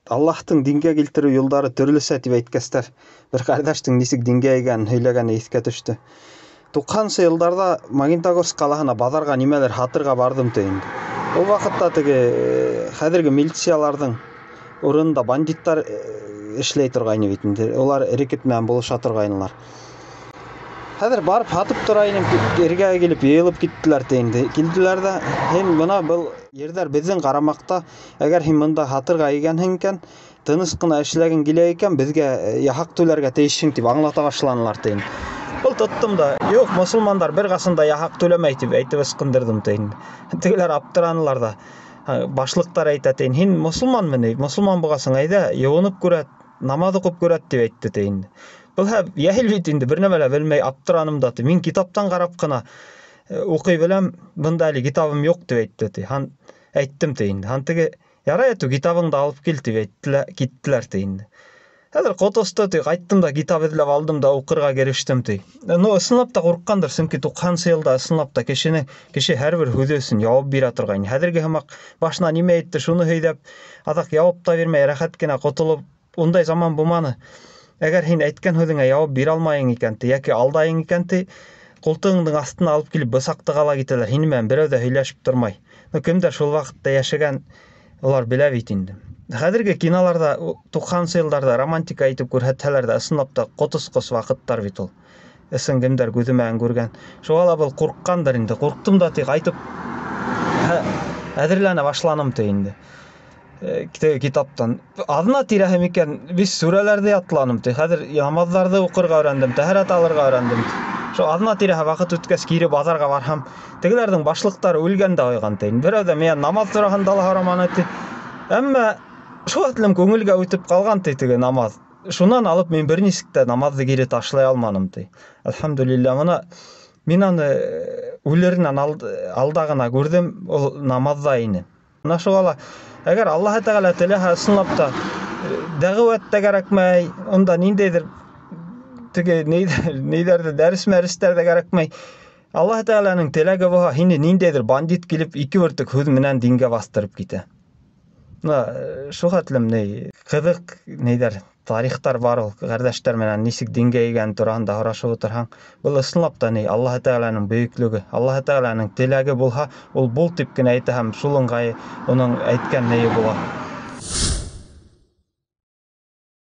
Аллахтың динге келтирүү юлдары төрлүсө деп айткастар. Бир кардаштын нисик динге келгенин ыйлagаны эске түштү. 90-жылдарда Магнитогорск калаасына базарга немелер хатырга бардым дейин. Ол вакытта тиги хәзерге милициялардын орунда бандиттар иштей тургайны бит. Олар эрекет менен болуша тургайнылар. Хәзер барып хатып турайын эргеге келип ыйылып киттилер дейинди. Килдилер да, "Сен мына бул жердер биздин карамакта, эгер сен мында хатырга ийгенсиң экен, тыныч гына иштегиң келе экен, бизге яхак төлөргө тийишиң" деп аңлата башланылар дейин. Бул туттум да, "Жок, мусулмандар бир касында яхак төлөмөйт" деп айтып ыскындырдым дейин. Тигилер аптыранылар да. Башлыктар айтат дейин, "Сен мусулманмын, мусулман булгасың, айда, юунуп көрөт, намаз окуп көрөт" деп айтты дейин. Бул яхил бит инде, бир неме билмей аптыраным да. Мен китаптан карап гына окуй билем, мында эле китабым жок деп айтты. Хан айттым дейин. Хан тиги, "Ярай, эту китабыңды алып кел" деп айттылар, киттилер дейин. Хәзер котосто тиги айттым да, китап эзлеп алдым да окурга кириштим дейин. Ысынлап да корккандыр, чөнки 90-жылда ысынлап да киши һәр бир сөзүн жаап бере турган. Хәзерге хамак башына неме айтты, шуну сөйлөп, адак жаап да бермей, рахат гана котулуп, ундай заман булманы. Эгер сен айткан сөзүңө жаап бере алмайың экенти, яки алдайың экенти, колтуңдун астына алып келип бысактык ала кетелер. Сени менен бирөө да сөйлөшүп турмай. Кимдер шул вакытта жашаган, олар биле бит инде. Хәзерге киноларда 90-жылдарда романтика айтып көрсөтсөлөр да, ысынлап да котускос вакыттар бит ул. Эсин кимдер көзү менен көргөн. Шуга бул корккандыр инде. Корктум да тиги айтып әзерлене башланым дейинди. Китаптан. Адына тирәһем икән, биз сүрәләрдә ятланым ди. Хәзер намазларда укырга өйрәндем, тәһарат алырга өйрәндем. Шу адына тирәһе вакыт үткәс кире базарга барһам, тегеләрнең башлыктары үлгән дә айган дейин. Берәү дә мен намаз сораганда Алла хараманы ди. Әмма шу атлым көңелгә үтеп калган теге намаз. Шуннан алып мен бер нисек тә намазды кире ташлай алманым ди. Алхамдулилла, мына мен аны үләреннән алдагына күрдем, ул намазда ине. Мына шугала эгер Аллаһ Тәгалә теләһә, ысынлап да дәгъват та кирәкмәй, онда ниндәйдер тиге нидәрдер дәрес-мәрестәр дә кирәкмәй. Аллаһ Тәгаләнең теләге булса, сине ниндәйдер бандит килеп 2 бөртек сүз менән дингә бастырып китә. Шу хәтлем кызык тарихтар бар ул. Кардәштәр менән нисек дингә игән турында һорашып утырһаң, бул ысынлап да Аллаһ Тәгаләнең бөеклеге, Аллаһ Тәгаләнең теләге булса, ул бул дип кенә әйтә һәм шул ыңгай уның әйткән була.